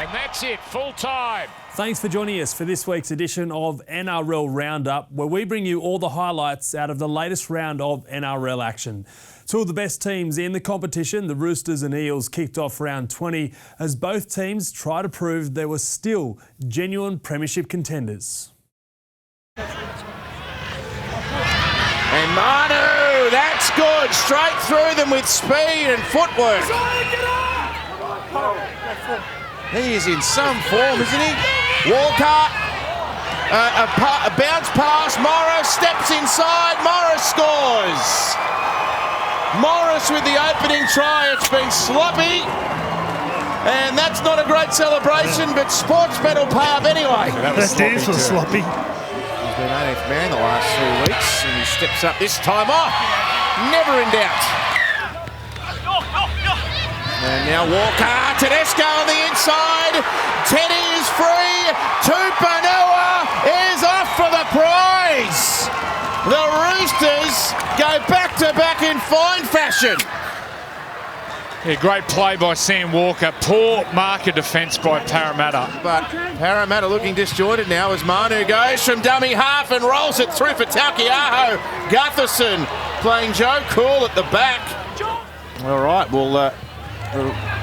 And that's it, full time. Thanks for joining us for this week's edition of NRL Roundup, where we bring you all the highlights out of the latest round of NRL action. Two of the best teams in the competition, the Roosters and Eels, kicked off round 20 as both teams try to prove they were still genuine premiership contenders. And Manu, that's good. Straight through them with speed and footwork. He is in some form, isn't he? Walker, a bounce pass. Morris steps inside. Morris scores. Morris with the opening try. It's been sloppy. And that's not a great celebration, but Sportsbet will pay up anyway. That dance was sloppy. He's been 18th man the last 3 weeks, and he steps up this time off. Never in doubt. And now Walker, Tedesco on the inside. Teddy is free. Tupanua is off for the prize. The Roosters go back-to-back in fine fashion. Yeah, great play by Sam Walker. Poor marker defence by Parramatta. But Parramatta looking disjointed now as Manu goes from dummy half and rolls it through for Taukeiaho. Gutherson playing Joe Cool at the back. All right, well, the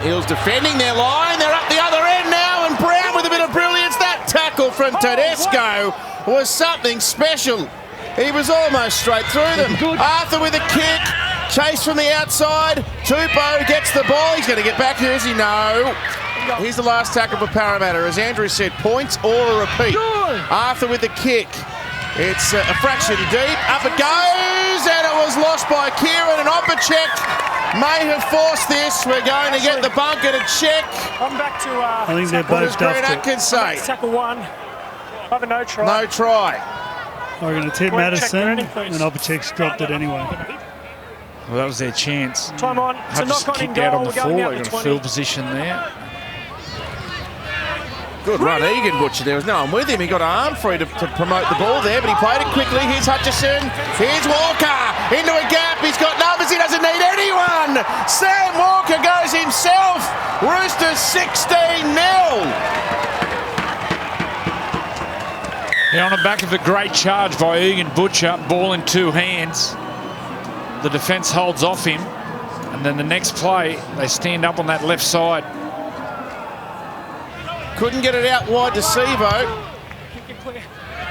Eels defending their line. They're up the other end now, and Brown with a bit of brilliance. That tackle from Tedesco was something special. He was almost straight through them. Arthur with a kick. Chase from the outside. Tupou gets the ball. He's going to get back here, is he? No. Here's the last tackle for Parramatta. As Andrew said, points or a repeat. Arthur with the kick. It's a fraction deep. Up it goes, and it was lost by Kieran, and Opacek may have forced this. We're going to get the bunker to check. I'm back to. I think they're both Green duffed it. Atkins say. Tackle one. Have a no try. No try. I'm going to tip Point check Madison, ready, and please. Opacek's dropped it anyway. Well, that was their chance. Time on. It's a Had just knock on in kicked out goal. on the We're going floor. out In to a 20. field position there. Good run, Egan Butcher. There was no one with him. He got an arm free to promote the ball there, but he played it quickly. Here's Hutchison. Here's Walker. Into a gap. He's got numbers. He doesn't need anyone. Sam Walker goes himself. Roosters 16-0. Yeah, on the back of a great charge by Egan Butcher, ball in two hands. The defence holds off him, and then the next play, they stand up on that left side. Couldn't get it out wide to Sevo.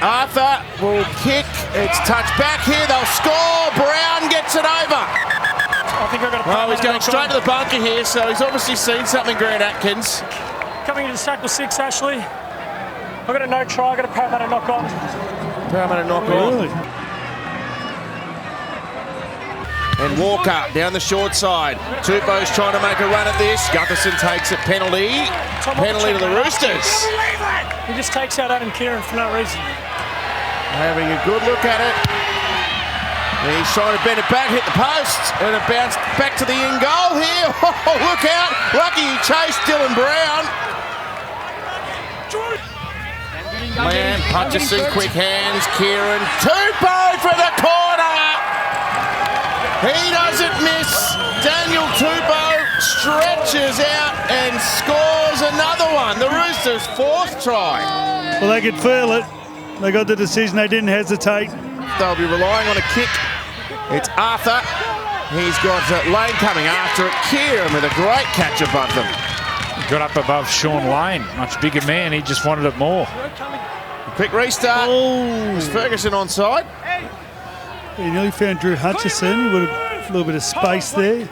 Arthur will kick. It's touched back here. They'll score. Brown gets it over. I think I've got a Well, he's going straight to the bunker here, so he's obviously seen something, Grant Atkins. Coming into tackle 6, Ashley. I've got a no try. I've got a Parramatta knock on. Parramatta knock on. And Walker down the short side. Tupou's trying to make a run at this. Gutherson takes it. Penalty. Penalty to the Roosters. He just takes out Adam Kieran for no reason. Having a good look at it. And he's trying to bend it back, hit the post, and it bounced back to the in goal here. Oh, look out. Lucky he chased Dylan Brown. Man, Hutchison, quick hands. Kieran. Tupou for the corner. He doesn't miss. Daniel Tupou stretches out and scores another one. The Roosters' fourth try. Well, they could feel it. They got the decision. They didn't hesitate. They'll be relying on a kick. It's Arthur. He's got Lane coming after it. Kieran with a great catch above them. Got up above Sean Lane, much bigger man. He just wanted it more. Quick restart. Oh. Is Ferguson onside? He nearly found Drew Hutchison. Would have a little bit of space there.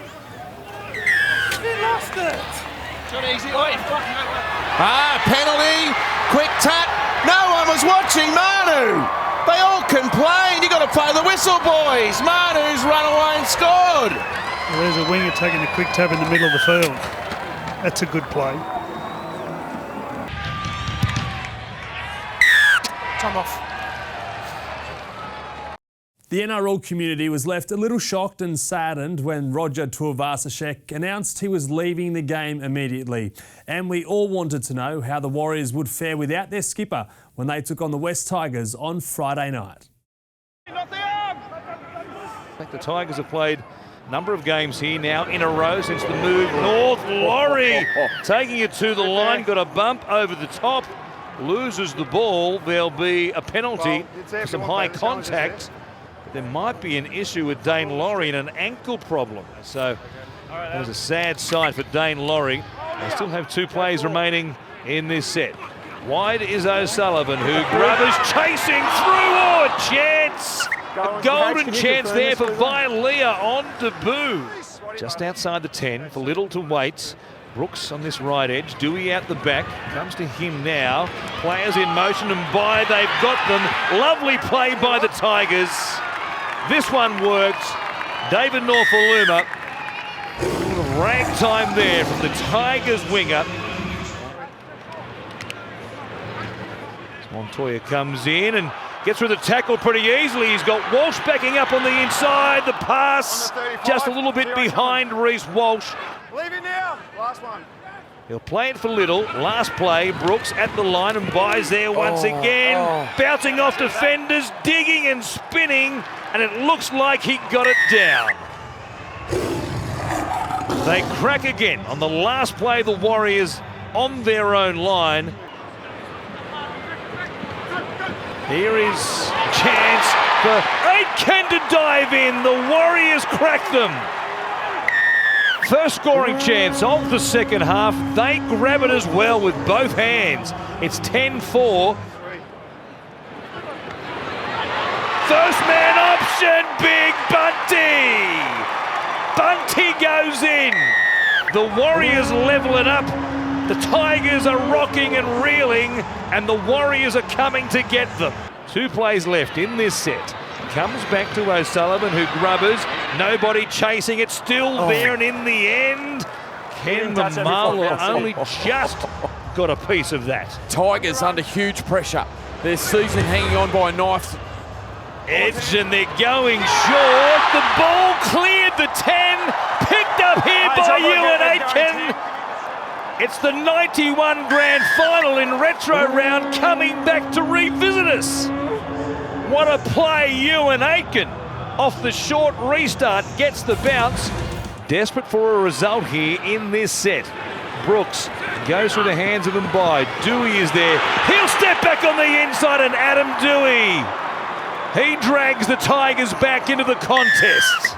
Penalty. Quick tap. No one was watching Manu. They all complained. You got to play the whistle, boys. Manu's run away and scored. Well, there's a winger taking a quick tap in the middle of the field. That's a good play. Time off. The NRL community was left a little shocked and saddened when Roger Tuivasa-Sheck announced he was leaving the game immediately. And we all wanted to know how the Warriors would fare without their skipper when they took on the West Tigers on Friday night. I think the Tigers have played Number of games here now in a row since the move north. Laurie taking it to the line, got a bump over the top, loses the ball. There'll be a penalty for some high contact. There might be an issue with Dane Laurie and an ankle problem. So that was a sad sight for Dane Laurie. They still have 2 plays remaining in this set. Wide is O'Sullivan, who Grubbers chasing through. Oh, a chance! A golden chance there for Vailea on debut. Just outside the 10 for Little to wait. Brooks on this right edge. Dewey out the back. Comes to him now. Players in motion and by. They've got them. Lovely play by the Tigers. This one worked. David Norfoluma. Ragtime there from the Tigers winger. Montoya comes in and gets through the tackle pretty easily. He's got Walsh backing up on the inside. The pass just a little bit behind Reece Walsh. Leave it now. Last one. He'll play it for Little. Last play, Brooks at the line and buys there once again. Bouncing off defenders, digging and spinning, and it looks like he got it down. They crack again on the last play, the Warriors on their own line. Here is a chance for Aitken to dive in. The Warriors crack them. First scoring chance of the second half. They grab it as well with both hands. It's 10-4. First man option, big Bunty. Bunty goes in. The Warriors level it up. The Tigers are rocking and reeling, and the Warriors are coming to get them. 2 plays left in this set. Comes back to O'Sullivan, who Grubbers. Nobody chasing it, still there, and in the end, Ken Mamala only just got a piece of that. Tigers under huge pressure. Their season hanging on by a knife. Edge, and they're going short. The ball cleared the 10, picked up here by Ewan Aitken. It's the 91 grand final in retro round coming back to revisit us. What a play, Ewan Aitken. Off the short restart, gets the bounce. Desperate for a result here in this set. Brooks goes through the hands of Mbai. Dewey is there. He'll step back on the inside, and Adam Dewey. He drags the Tigers back into the contest.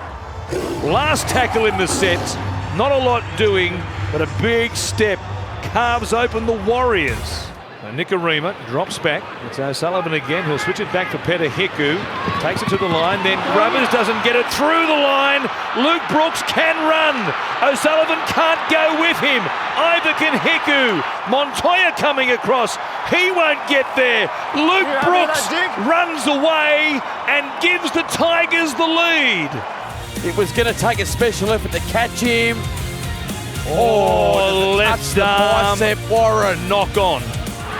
Last tackle in the set. Not a lot doing, but a big step carves open the Warriors. So Nikarima drops back. It's O'Sullivan again. He'll switch it back for Peta Hiku. Takes it to the line. Then Grubbers doesn't get it through the line. Luke Brooks can run. O'Sullivan can't go with him. Either can Hiku. Montoya coming across. He won't get there. Luke Brooks runs away and gives the Tigers the lead. It was going to take a special effort to catch him. Oh, left arm. Bicep, Warren. Knock on.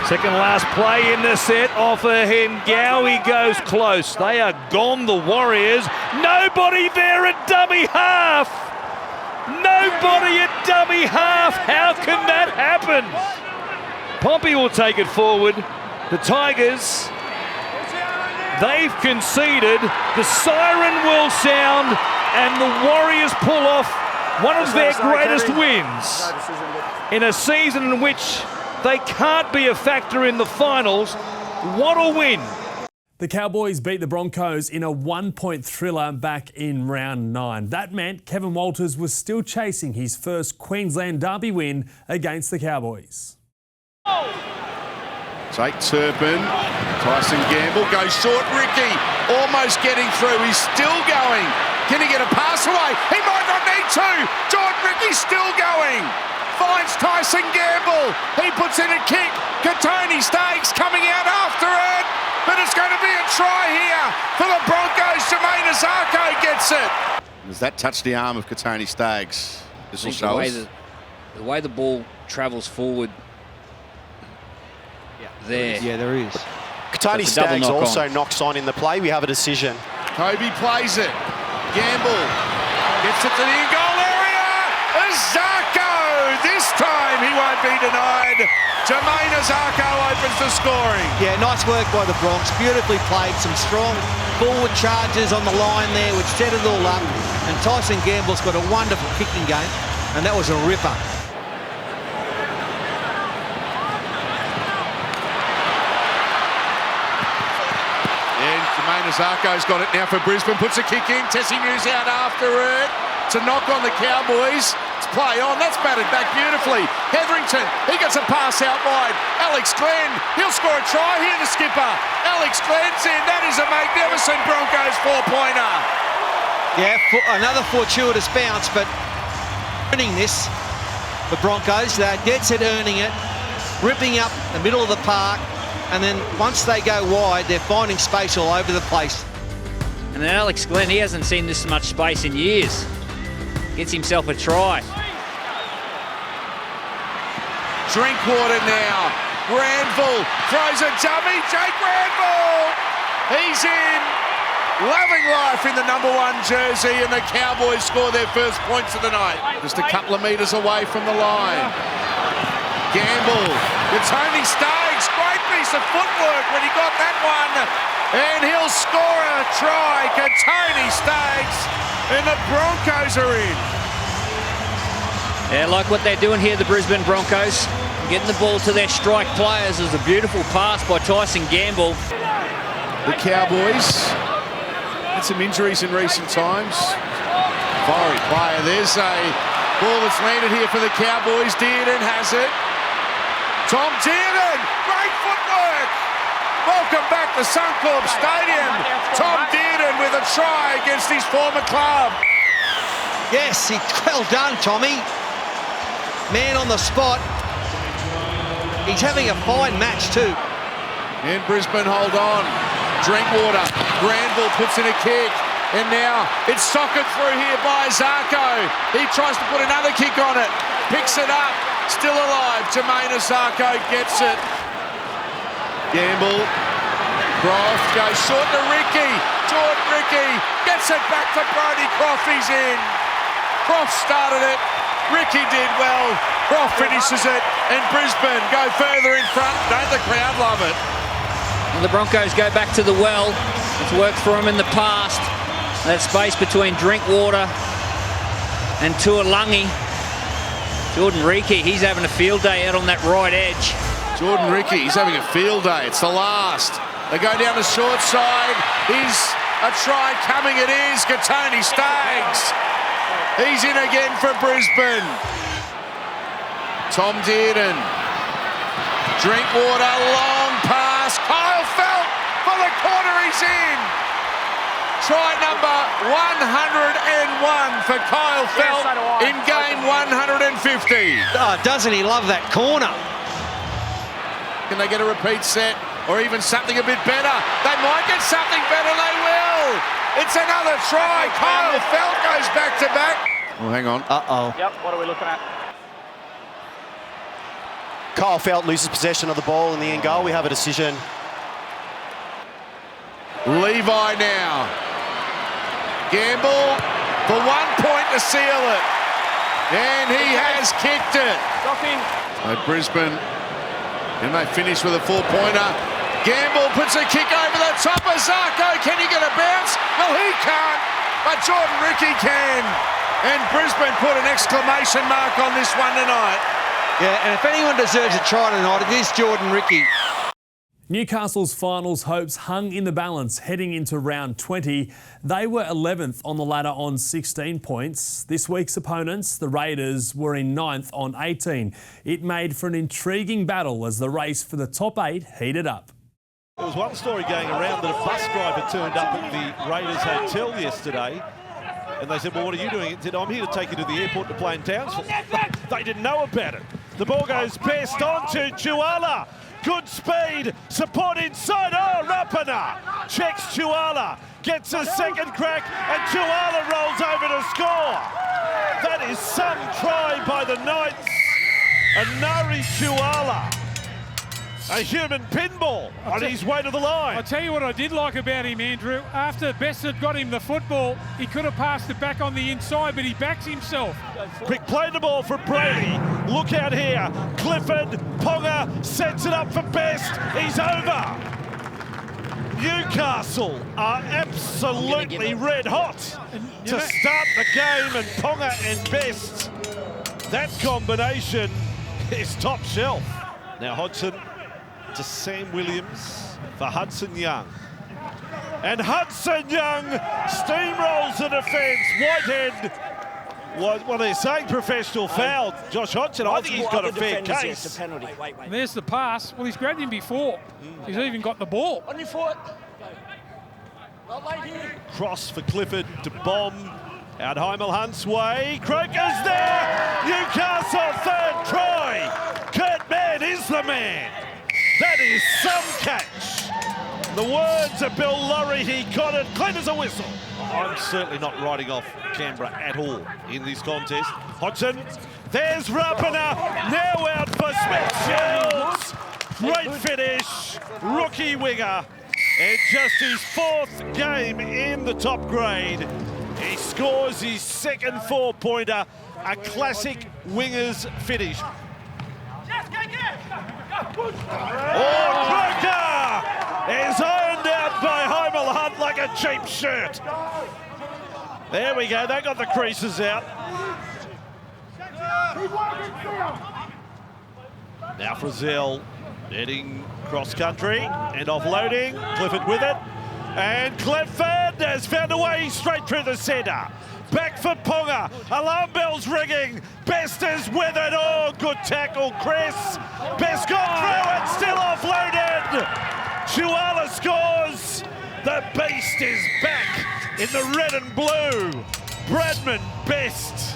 Second last play in the set. Off a Hengawi goes close. They are gone, the Warriors. Nobody there at dummy half. Nobody at dummy half. How can that happen? Pompey will take it forward. The Tigers, they've conceded. The siren will sound, and the Warriors pull off one of their greatest wins in a season in which they can't be a factor in the finals. What a win. The Cowboys beat the Broncos in a 1-point thriller back in round 9. That meant Kevin Walters was still chasing his first Queensland Derby win against the Cowboys. Jake Turpin, Tyson Gamble goes short. Ricky almost getting through. He's still going. Can he get a pass away? He might not need to. Jordan Ricky's still going. Finds Tyson Gamble. He puts in a kick. Katoni Staggs coming out after it. But it's going to be a try here for the Broncos. Jermaine Azarko gets it. Does that touch the arm of Katoni Staggs? This will show us. The way the ball travels forward. There. Yeah, there is. Katoni Staggs also knocks on in the play. We have a decision. Kobe plays it. Gamble gets it to the in-goal area. Azarko! This time he won't won't be denied. Jermaine Azarko opens the scoring. Yeah, nice work by the Bronx. Beautifully played. Some strong forward charges on the line there, which set it all up. And Tyson Gamble's got a wonderful kicking game, and that was a ripper. And Jermaine Azarko's got it now for Brisbane. Puts a kick in. Tessie News out after it. It's a knock on the Cowboys. It's play on. That's batted back beautifully. Hetherington, he gets a pass out wide. Alex Glenn, he'll score a try here, the skipper. Alex Glenn's in. That is a magnificent Broncos four-pointer. Yeah, another fortuitous bounce, but earning this, the Broncos, they're dead set earning it, ripping up the middle of the park, and then once they go wide, they're finding space all over the place. And then Alex Glenn, he hasn't seen this much space in years. Gets himself a try. Drinkwater now. Granville throws a dummy. Jake Granville. He's in. Loving life in the number 1 jersey, and the Cowboys score their first points of the night. Just a couple of metres away from the line. Gamble. The Tony Staggs. Great piece of footwork when he got that one. And he'll score a try. Tony Staggs. And the Broncos are in. Yeah, like what they're doing here, the Brisbane Broncos. Getting the ball to their strike players. Is a beautiful pass by Tyson Gamble. The Cowboys had some injuries in recent times. Fiery player. There's a ball that's landed here for the Cowboys. Dearden has it. Tom Dearden. Great footwork. Welcome back to Suncorp Stadium. Tom Dearden with a try against his former club. Yes, well done, Tommy. Man on the spot. He's having a fine match too. And Brisbane hold on. Drinkwater. Granville puts in a kick. And now it's socket through here by Zarko. He tries to put another kick on it. Picks it up. Still alive. Jermaine Zarko gets it. Gamble. Croft goes short to Ricky. Jordan Ricky gets it back to Brodie Croft. He's in. Croft started it. Ricky did well. Croft finishes it. And Brisbane go further in front. Don't the crowd love it? And the Broncos go back to the well. It's worked for them in the past. That space between Drinkwater and Tuolungi. Jordan Ricky, he's having a field day out on that right edge. Jordan Ricky, he's having a field day. It's the last. They go down the short side. He's a try coming. It is. Tony Staggs. He's in again for Brisbane. Tom Dearden. Drinkwater, long pass. Kyle Felt for the corner. He's in. Try number 101 for Kyle Felt in game 150. Oh, doesn't he love that corner? Can they get a repeat set or even something a bit better? They might get something better. They will. It's another try. Kyle Felt goes back to back. Oh, hang on. Uh-oh. Yep, what are we looking at? Kyle Felt loses possession of the ball in the end goal. We have a decision. Levi now. Gamble for 1 point to seal it. And he has kicked it. So Brisbane, and they finish with a 4-pointer. Gamble puts a kick over the top of Zarko. Can he get a bounce? Well, he can't, but Jordan Ricky can. And Brisbane put an exclamation mark on this one tonight. Yeah, and if anyone deserves a try tonight, it is Jordan Ricky. Newcastle's finals hopes hung in the balance heading into round 20. They were 11th on the ladder on 16 points. This week's opponents, the Raiders, were in 9th on 18. It made for an intriguing battle as the race for the top 8 heated up. There was one story going around that a bus driver turned up at the Raiders Hotel yesterday, and they said, well, what are you doing? He said, I'm here to take you to the airport to play in Townsville. They didn't know about it. The ball goes best on to Tuala. Good speed, support inside, oh, Rapana checks Tuala, gets a second crack, and Tuala rolls over to score. That is some try by the Knights, and Nari Tuala A human pinball on his way to the line. I'll tell you what I did like about him, Andrew. After Best had got him the football, he could have passed it back on the inside, but he backs himself. Quick play the ball for Brady. Look out here. Clifford, Ponga sets it up for Best. He's over. Newcastle are absolutely red hot to start the game, and Ponga and Best, that combination is top shelf. Now Hodgson to Sam Williams for Hudson Young. And Hudson Young steamrolls the defence. Whitehead, well, they're saying professional foul. Josh Hodgson, I think he's got a fair case. And there's the pass. Well, he's grabbed him before. He's even got the ball. On your foot. Not late here. Cross for Clifford to bomb. Out Heimel Hunt's way. Croker's there. Newcastle third try. Kurt Mann is the man. That is some catch. The words of Bill Lawrie, he got it clean as a whistle. I'm certainly not writing off Canberra at all in this contest. Hodgson, there's Rapana, now out for Smith Shields. Great finish, rookie winger. And just his fourth game in the top grade. He scores his second 4-pointer, a classic winger's finish. Oh, Croker is owned out by Heimel Hunt like a cheap shirt. There we go, they got the creases out. Now Frizzell heading cross country and offloading. Clifford with it. And Clifford has found a way straight through the centre. Back for Ponga. Alarm bells ringing. Best is with it. Oh, good tackle, Chris. Best got through it. Still offloaded. Chihuahua scores. The beast is back in the red and blue. Bradman Best.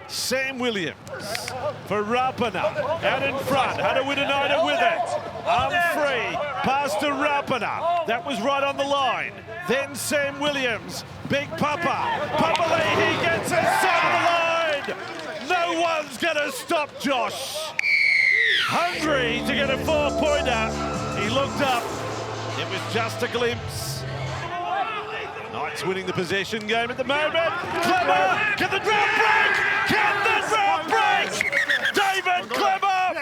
Sam Williams for Rapana. Out in front. Hadawinanaida with it. Arm free. Pass to Rapana. That was right on the line. Then Sam Williams. Big Papa. Papa Lee, he gets inside the line. No one's going to stop Josh. Hungry to get a 4-pointer. He looked up. It was just a glimpse. Knights winning the possession game at the moment. Clemmer, can the drought break? Can the drought break? David Clemmer.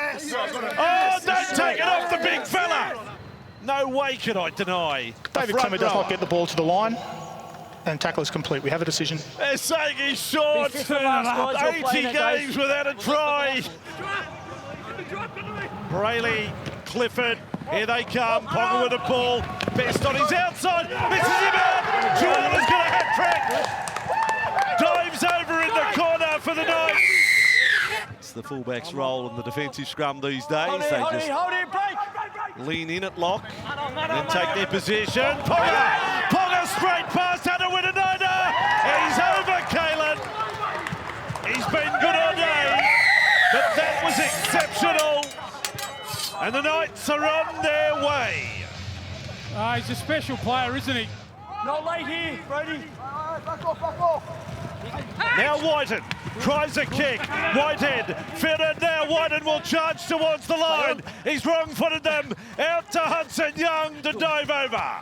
Oh, don't take it off the big fella. No way can I deny. David Clemmer does not get the ball to the line. And tackle is complete. We have a decision. They're saying he's short. 80 games without a try. Brayley, Clifford, here they come. Ponga with the ball. Best on his outside. Misses him out. Chihuahua's got a hat trick. Dives over in the corner for the Knights. It's the fullback's role in the defensive scrum these days. They just lean in at lock and then take their position. Ponga straight past Hadawinanaida. He's over, Kalen. He's been good all day, but that was exceptional. And the Knights are on their way. He's a special player, isn't he? Not late here, Brady. Back off. Now Whiten tries a kick. Whitehead fitted now. Whiten will charge towards the line. He's wrong-footed them. Out to Hudson Young to dive over.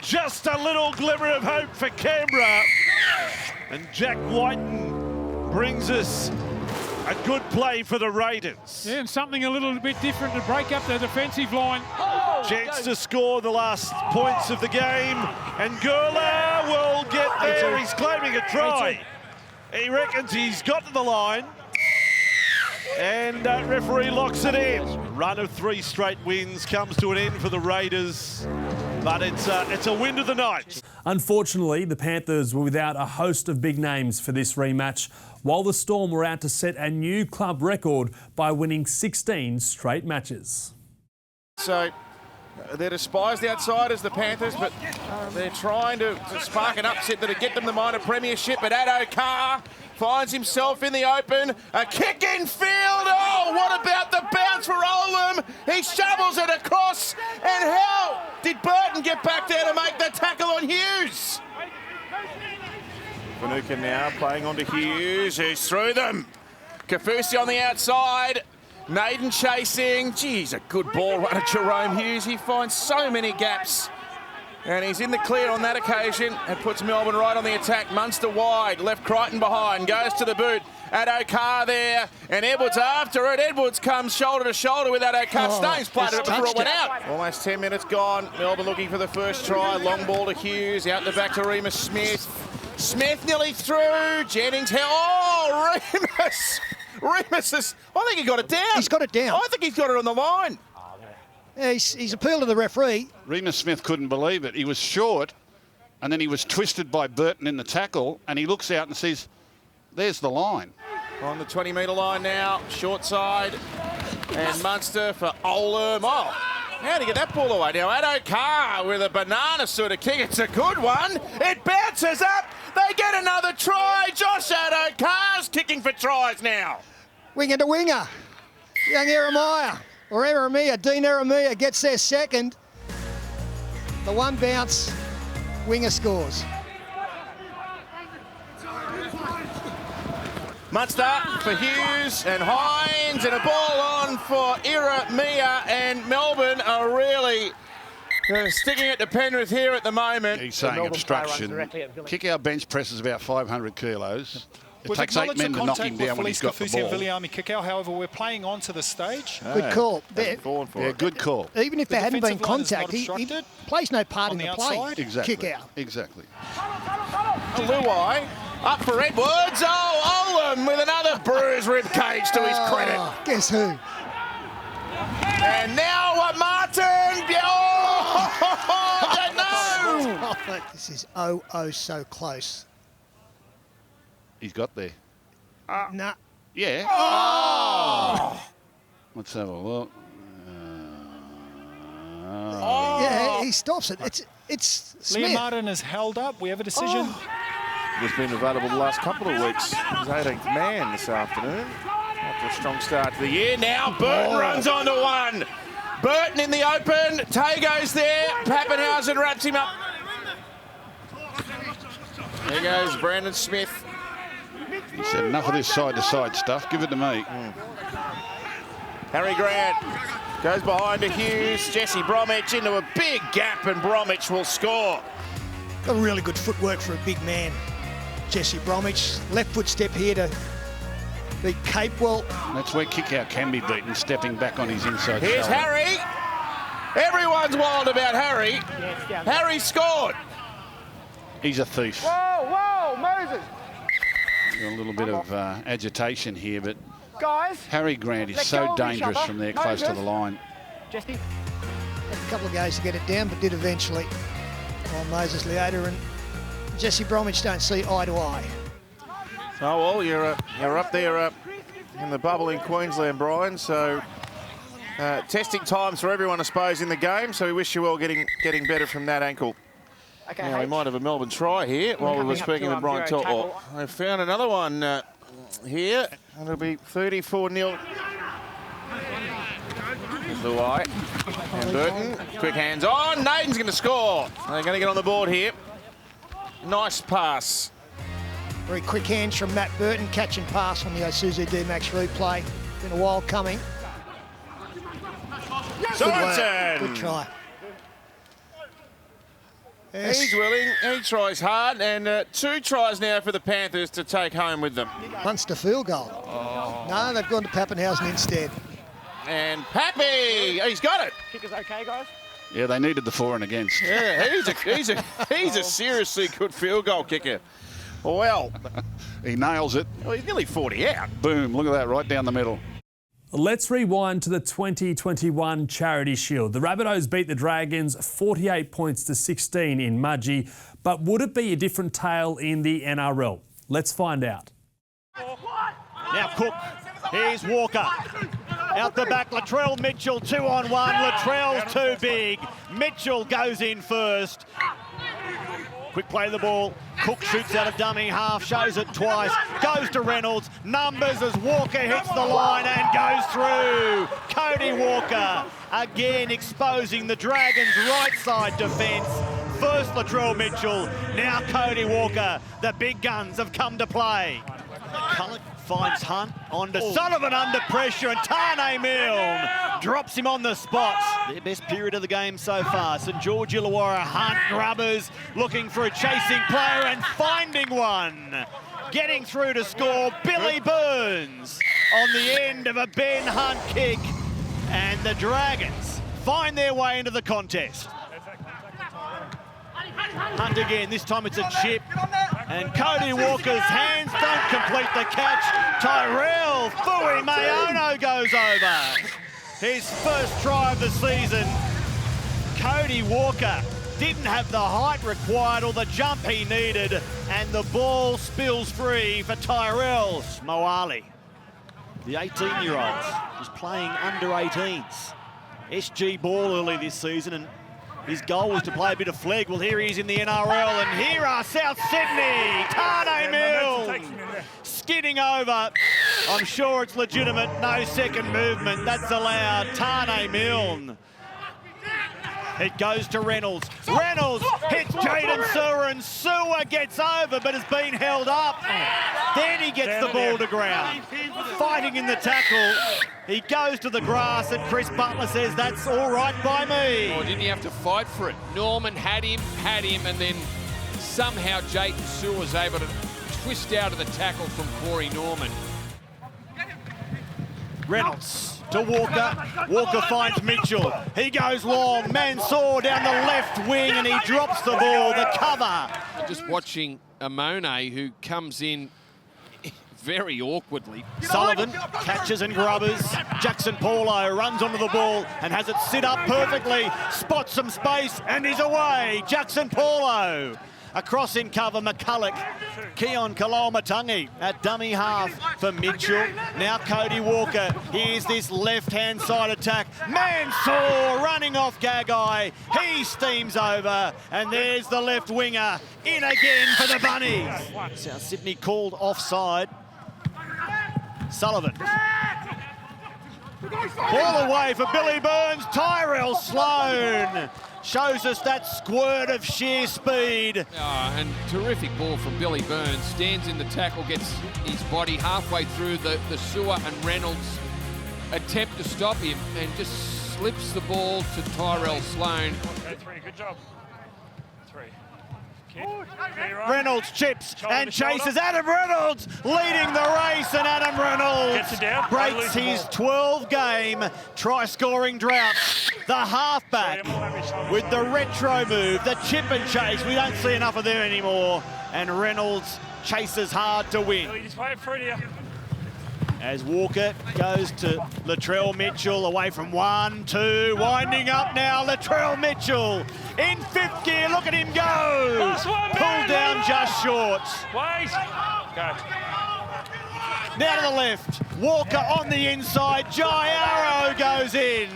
Just a little glimmer of hope for Canberra. And Jack Whiten brings us a good play for the Raiders. Yeah, and something a little bit different to break up the defensive line. Chance to score the last points of the game. And Gurla will get there. He's claiming a try. He reckons he's got to the line. And referee locks it in. Run of 3 straight wins comes to an end for the Raiders. But it's a win to the Knights. Unfortunately, the Panthers were without a host of big names for this rematch, while the Storm were out to set a new club record by winning 16 straight matches. So they're despised outsiders, the Panthers, but they're trying to spark an upset that'll get them the minor premiership. But Addo Carr finds himself in the open. A kick in field. Oh, what about the bounce for Olam? He shovels it across. And how did Burton get back there to make the tackle on Hughes? Vanuka now playing onto Hughes, who's through them. Kafusi on the outside. Naden chasing. Geez, a good ball run at Jerome Hughes. He finds so many gaps. And he's in the clear on that occasion. It puts Melbourne right on the attack. Munster wide, left Crichton behind, goes to the boot. Addo-Carr there, and Edwards after it. Edwards comes shoulder to shoulder with Addo-Carr. Staines played it before it went out. Almost 10 minutes gone. Melbourne looking for the first try. Long ball to Hughes, out the back to Remus Smith. Smith nearly through. Jennings, Remus! Remus is, I think he got it down. He's got it down. I think he's got it on the line. Yeah, he's appealed to the referee. Remus Smith couldn't believe it. He was short, and then he was twisted by Burton in the tackle, and he looks out and sees, there's the line. On the 20-metre line now, short side, and Munster for Olam. Oh, how to get that ball away now? Addo-Carr with a banana sort of kick. It's a good one. It bounces up. They get another try. Josh Addo-Carr's kicking for tries now. Winger to winger. Young Eremia, or Eremia, Dean Eremia gets their second. The one bounce, winger scores. Munster for Hughes and Hines, and a ball on for Eremia, and Melbourne are really sticking it to Penrith here at the moment. He's saying obstruction. Kick-out bench presses about 500 kilos. It takes 8 men to knock him down when he's got the ball. Viliami kick-out, however, we're playing onto the stage. Good call. Yeah, good call. Even if there hadn't been contact, he plays no part in the play. Exactly. Kick-out. Exactly. Luai up for Edwards. Oh, Olam with another bruised rib cage to his credit. Guess who? And now what, Martin? I don't know. This is so close. He's got there. Nah. Yeah. Oh! Let's have a look. Yeah, he stops it. It's Smith. Liam Martin is held up. We have a decision. He's been available the last couple of weeks. He's 18th man this afternoon. After a strong start to the year. Now Burton runs onto one. Burton in the open. Tay goes there. Pappenhausen wraps him up. There goes Brandon Smith. He said, enough of this side-to-side stuff. Give it to me. Harry Grant goes behind to Hughes. Jesse Bromwich into a big gap, and Bromwich will score. Got really good footwork for a big man. Jesse Bromwich, left foot step here to beat Capewell. That's where kick-out can be beaten, stepping back on his inside Here's shoulder. Harry. Everyone's wild about Harry. Harry scored. He's a thief. Whoa, Moses. A little bit of agitation here, but Guys, Harry Grant is so dangerous from there close to the line. Jesse. Had a couple of goes to get it down, but did eventually. While Moses Leota and Jesse Bromwich don't see eye to eye. Oh, well, you're up there in the bubble in Queensland, Brian, so testing times for everyone, I suppose, in the game, so we wish you well getting better from that ankle. Okay, now, we might have a Melbourne try here while we were speaking with Brian Todd. Oh, they found another one here, and it'll be 34-0. Luai and Burton, quick hands on. Naden's going to score. They're going to get on the board here. Nice pass. Very quick hands from Matt Burton, catch and pass on the Isuzu D-Max replay. Been a while coming. Sorensen! Good try. Yes. He's willing, he tries hard, and 2 tries now for the Panthers to take home with them. Munster field goal. No, they've gone to Pappenhausen instead. And Pappy, he's got it. Kicker's okay, guys. Yeah, they needed the for and against. Yeah, he's a seriously good field goal kicker. Well, he nails it. Well, he's nearly 40 out. Boom, look at that, right down the middle. Let's rewind to the 2021 Charity Shield. The Rabbitohs beat the Dragons 48 points to 16 in Mudgee, but would it be a different tale in the NRL? Let's find out. Now Cook, here's Walker. Out the back, Latrell Mitchell, 2-on-1. Latrell's too big. Mitchell goes in first. Quick play of the ball. Cook shoots out of dummy half, shows it twice. Goes to Reynolds. Numbers as Walker hits the line and goes through. Cody Walker again exposing the Dragons' right side defence. First Latrell Mitchell, now Cody Walker. The big guns have come to play. finds Hunt onto Sullivan under pressure, and Tane Milne drops him on the spot. Their best period of the game so far. St George Illawarra, Hunt, Grubbers looking for a chasing player and finding one. Getting through to score, Billy Burns on the end of a Ben Hunt kick, and the Dragons find their way into the contest. Hunt again, this time it's a chip, and Cody Walker's hands don't complete the catch. Tyrell Fui Mayono goes over. His first try of the season. Cody Walker didn't have the height required or the jump he needed, and the ball spills free for Tyrell Moali. The 18-year-old is playing under 18s. SG ball early this season, and his goal was to play a bit of flag. Well, here he is in the NRL, and here are South Sydney. Tane Milne skidding over. I'm sure it's legitimate. No second movement. That's allowed. Tane Milne. It goes to Reynolds. Reynolds hits Jaden Sewer, and Sewer gets over but has been held up. Then he gets the ball to ground. Fighting in the tackle. He goes to the grass, and Chris Butler says, that's all right by me. Or didn't he have to fight for it? Norman had him, and then somehow Jaden Sewer was able to twist out of the tackle from Corey Norman. Reynolds to Walker. Walker finds Mitchell. He goes long. Mansour down the left wing, and he drops the ball. The cover. I'm just watching Amone, who comes in very awkwardly. Sullivan catches and grubbers. Jackson Paulo runs onto the ball and has it sit up perfectly. Spots some space, and he's away. Jackson Paulo. Across in cover, McCulloch. Keon Kalaumatangi at dummy half for Mitchell. Now Cody Walker. Here's this left-hand side attack. Mansour running off Gagai. He steams over, and there's the left winger in again for the Bunnies. South Sydney called offside. Sullivan. Ball away for Billy Burns. Tyrell Sloan shows us that squirt of sheer speed. And terrific ball from Billy Burns. Stands in the tackle, gets his body halfway through the Sewer and Reynolds attempt to stop him, and just slips the ball to Tyrell Sloan. Okay, 3, good job. 3. Reynolds chips and chases. Adam Reynolds leading the race, and Adam Reynolds breaks his 12-game try-scoring drought. The halfback with the retro move, the chip and chase. We don't see enough of them anymore, and Reynolds chases hard to win. As Walker goes to Latrell Mitchell, away from 1, 2, winding up now. Latrell Mitchell in 5th gear. Look at him go. Pulled down just short. Go. Now to the left. Walker on the inside. Jai Arrow goes in,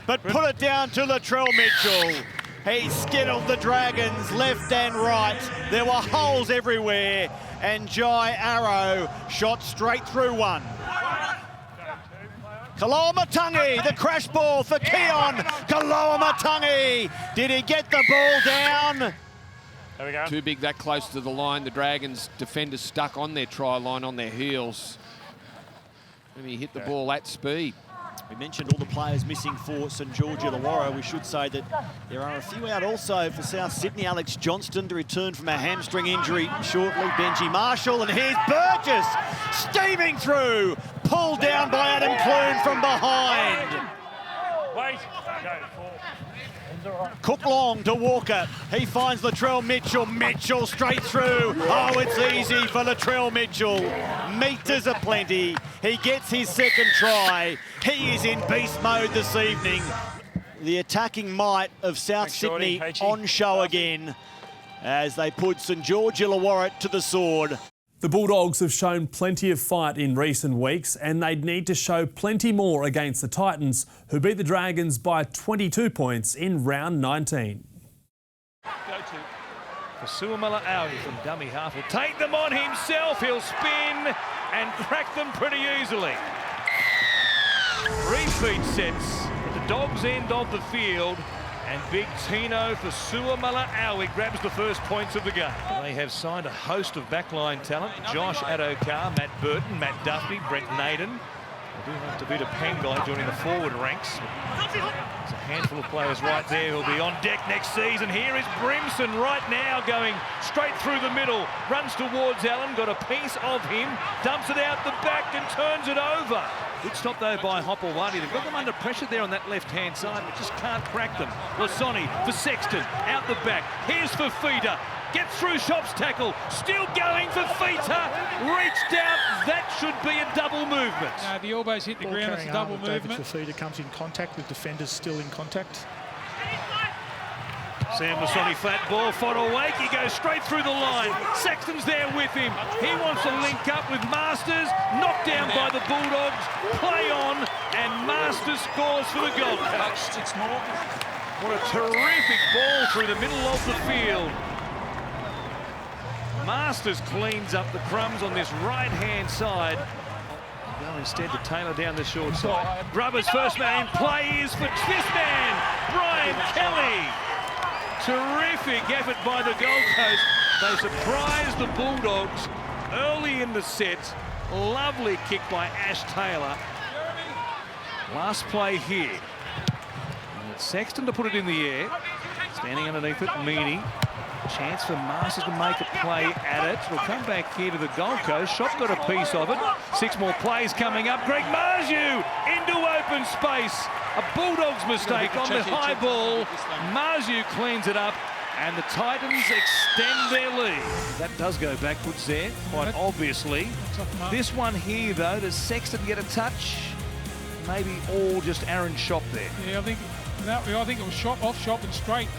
but put it down to Latrell Mitchell. He skittled the Dragons left and right. There were holes everywhere, and Jai Arrow shot straight through one. Kalaumatangi, the crash ball for Keon Kalaumatangi. Did he get the ball down? There we go. Too big that close to the line. The Dragons defenders stuck on their try line on their heels. And he hit the ball at speed. We mentioned all the players missing for St George Illawarra. We should say that there are a few out also for South Sydney. Alex Johnston to return from a hamstring injury shortly. Benji Marshall, and here's Burgess steaming through. Pulled down by Adam Clune from behind. Wait. Go. 4. Cook long to Walker. He finds Latrell Mitchell. Mitchell straight through. Oh, it's easy for Latrell Mitchell. Meters aplenty. He gets his second try. He is in beast mode this evening. The attacking might of South Sydney on show again as they put St George Illawarra to the sword. The Bulldogs have shown plenty of fight in recent weeks, and they'd need to show plenty more against the Titans, who beat the Dragons by 22 points in round 19. Go to Fasuamala Aui from dummy half. Will take them on himself. He'll spin and crack them pretty easily. 3 feet sets at the Dogs' end of the field. And big Tino for Suamala-Aui grabs the first points of the game. They have signed a host of backline talent. Josh Adokar, Matt Burton, Matt Duffy, Brett Naden. They do have Tavita Pengai joining the forward ranks. There's a handful of players right there who'll be on deck next season. Here is Brimson right now going straight through the middle. Runs towards Allen, got a piece of him, dumps it out the back and turns it over. Good stop though by Hopewadi. They've got them under pressure there on that left-hand side, but just can't crack them. Lasoni for Sexton, out the back. Here's for Fifita. Gets through Shop's tackle. Still going for Fifita. Reached out. That should be a double movement. No, the elbows hit the ground. It's a double movement. David Fifita comes in contact with defenders still in contact. Sam Lasoni flat ball, Fodawaiki goes straight through the line. Sexton's there with him. He wants to link up with Masters. Knocked down by the Bulldogs. Play on, and Masters scores for the Gold Coast. What a terrific ball through the middle of the field. Masters cleans up the crumbs on this right-hand side. Go instead to Taylor down the short side. Grubber's first man in play is for this man, Brian Kelly. Terrific effort by the Gold Coast. They surprised the Bulldogs early in the set. Lovely kick by Ash Taylor. Last play here. And it's Sexton to put it in the air. Standing underneath it, Meany. Chance for Masters to make a play at it. It'll come back here to the Gold Coast. Shop got a piece of it. 6 more plays coming up. Greg Marju into open space. A Bulldogs mistake on the high ball. Marju cleans it up, and the Titans extend their lead. That does go backwards there, quite obviously. This one here, though, does Sexton get a touch? Maybe all just Aaron Shop there. Yeah, I think it was Shop off Shop and straight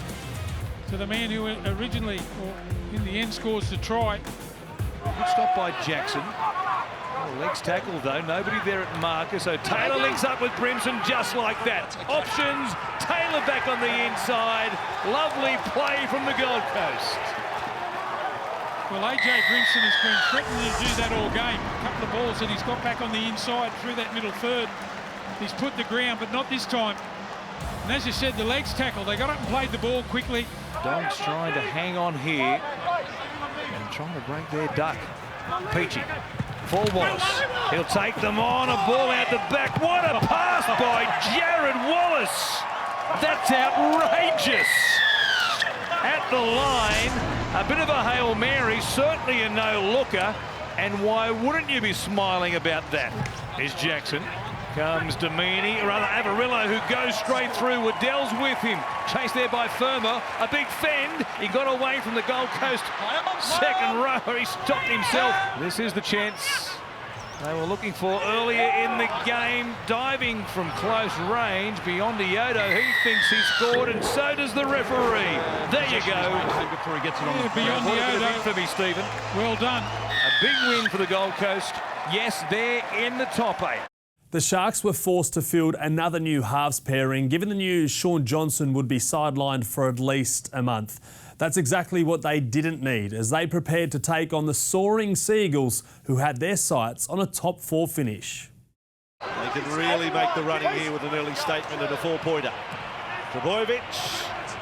to the man who originally, or in the end, scores the try. Good stop by Jackson. Legs tackled though, nobody there at marker, so Taylor links up with Brimson just like that. Options, Taylor back on the inside. Lovely play from the Gold Coast. Well, AJ Brimson has been threatening to do that all game. A couple of balls that he's got back on the inside through that middle third. He's put the ground, but not this time. And as you said, the legs tackle, they got up and played the ball quickly. Dogs trying to hang on here and trying to break their duck. Peachy. For Wallace. He'll take them on, a ball out the back. What a pass by Jared Wallace. That's outrageous. At the line, a bit of a Hail Mary, certainly a no-looker. And why wouldn't you be smiling about that? Here's Jackson. Comes Domini, or rather Avarillo, who goes straight through. Waddell's with him. Chased there by Firma. A big fend. He got away from the Gold Coast second row. He stopped himself. This is the chance they were looking for earlier in the game. Diving from close range beyond Iodo. He thinks he scored, and so does the referee. There you go. Before he gets it on the beyond Iodo for me, Stephen. Well done. A big win for the Gold Coast. Yes, they're in the top 8. The Sharks were forced to field another new halves pairing, given the news Sean Johnson would be sidelined for at least a month. That's exactly what they didn't need, as they prepared to take on the soaring Seagulls, who had their sights on a top 4 finish. They can really make the running here with an early statement and a 4-pointer. Trbojevic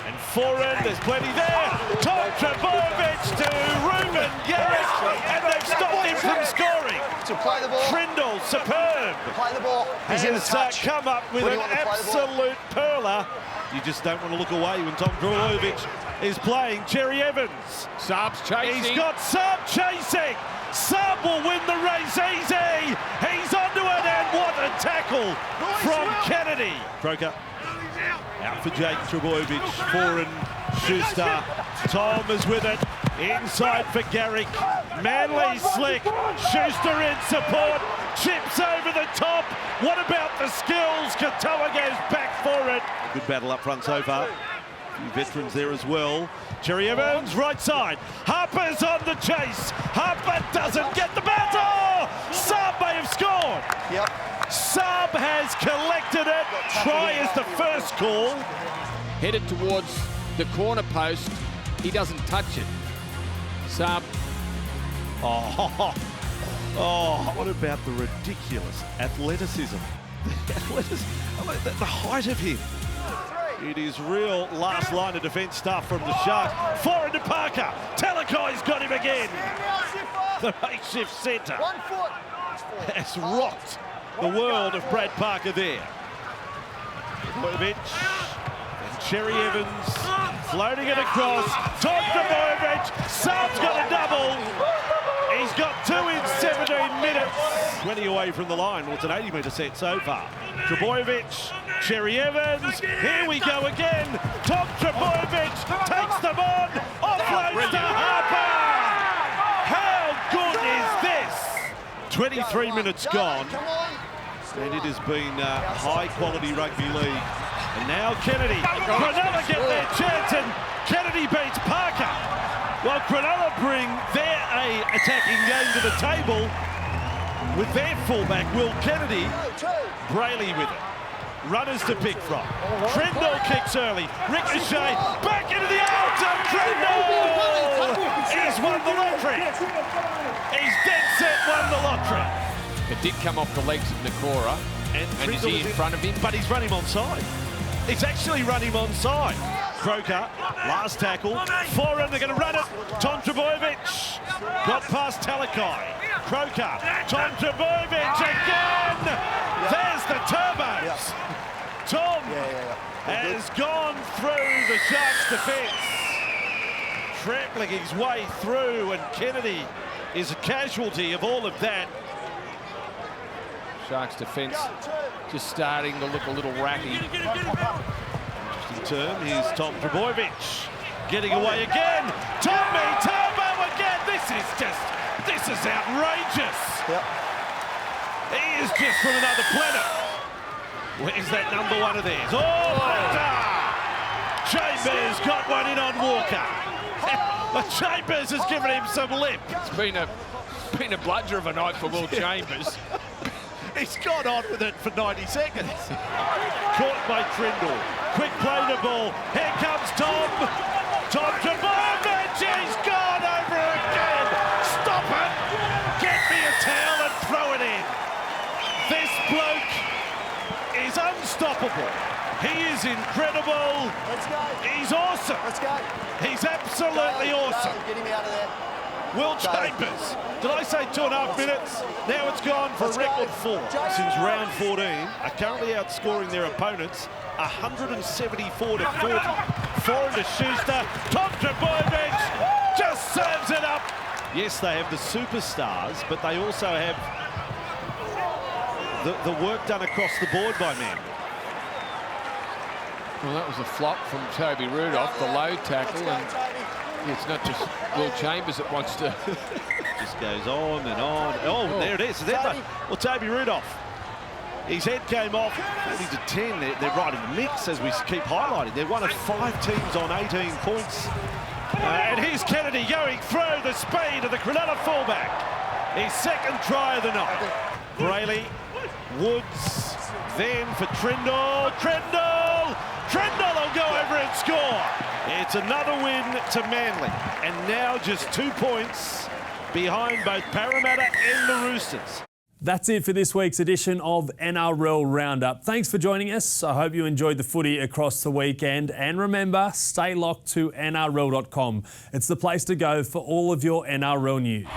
and forward, there's plenty there. Tom Trbojevic to Ruben Garrick, and they've stopped him from scoring. To play the ball. Trindle, superb. Play the ball. Has come up with an absolute perler. You just don't want to look away when Tom Trbojevic is playing. Cherry Evans. Saab's chasing. He's got Saab chasing. Saab will win the race easy. He's onto it, and what a tackle from Kennedy. Croker out for Jake Trbojevic. Foran, Schuster. Tom is with it. Inside for Garrick. Manly slick. Schuster in support. Chips over the top. What about the skills? Katoa goes back for it. Good battle up front so far. A few veterans there as well. Cherry Evans, right side. Harper's on the chase. Harper doesn't get the battle. Saab may have scored. Yep. Saab has collected it. Try is the first call. Headed towards the corner post. He doesn't touch it. Saab. Oh, what about the ridiculous athleticism? The height of him. It is real last line of defence stuff from the Sharks. Forward to Parker. Talakai's got him again. The makeshift centre has rocked the world of Brad Parker there. Bojovic and Cherry Evans floating it across. Todd Bojovic. Saab's got a double. He's got 2 in 17 minutes. 20 away from the line. Well, it's an 80-metre set so far. Trbojevic, Cherry Evans. Here we go again. Tom Trbojevic takes them on. Offloads to Harper. How good is this? 23 minutes gone. And it has been high-quality rugby league. And now Kennedy. Cronulla get their chance, and Kennedy beats Parker. Well, Cronulla bring their attacking game to the table with their fullback, Will Kennedy. Brayley with it. Runners to pick from. Trendall kicks early. Ricochet back into the arms of Trendall. He's won the lottery. He's dead set won the lottery. It did come off the legs of Nakora. And is he in front of him? But he's run him onside. He's actually run him onside. Croker, last tackle. Forehand, they're going to run it. Tom Trbojevic got past Talakai. Croker, Tom Trbojevic again. There's the turbos. Tom has gone through the Sharks' defence, trampling his way through, and Kennedy is a casualty of all of that. Sharks' defence just starting to look a little ratty. Interesting turn. Here's Tom Trbojevic getting away again. Tommy Turbo again. This is outrageous. He is just from another planet. Where's that number one of theirs? Oh, Chambers got one in on Walker. Chambers has given him some lip. It's been a bludger of a night for Will Chambers. He's gone on with it for 90 seconds. Caught by Trendall. Quick play to ball. Here comes Tom. Tom Trbojevic. He's gone over again. Stop it. Get me a towel and throw it in. This bloke is unstoppable. He is incredible. Let's go. He's awesome. Let's go. He's absolutely awesome. Get him out of there. Will Chambers. Did I say 2.5 minutes? Now it's gone for a record 4. Since round 14 are currently outscoring their opponents 174 to 40. Forward to Schuster. Tom Trbojevic just serves it up. Yes, they have the superstars, but they also have the work done across the board by men. Well, that was a flop from Toby Rudolph, the low tackle, and it's not just Will Chambers that wants to... Just goes on and on. Oh, there it is. Well, Toby Rudolph. His head came off 40 to 10. They're right in the mix, as we keep highlighting. They're one of 5 teams on 18 points. And here's Kennedy going through the speed of the Cronulla fullback. His second try of the night. Brayley, Woods, then for Trendall. Trendall will go over and score. It's another win to Manly. And now just 2 points behind both Parramatta and the Roosters. That's it for this week's edition of NRL Roundup. Thanks for joining us. I hope you enjoyed the footy across the weekend. And remember, stay locked to NRL.com. It's the place to go for all of your NRL news.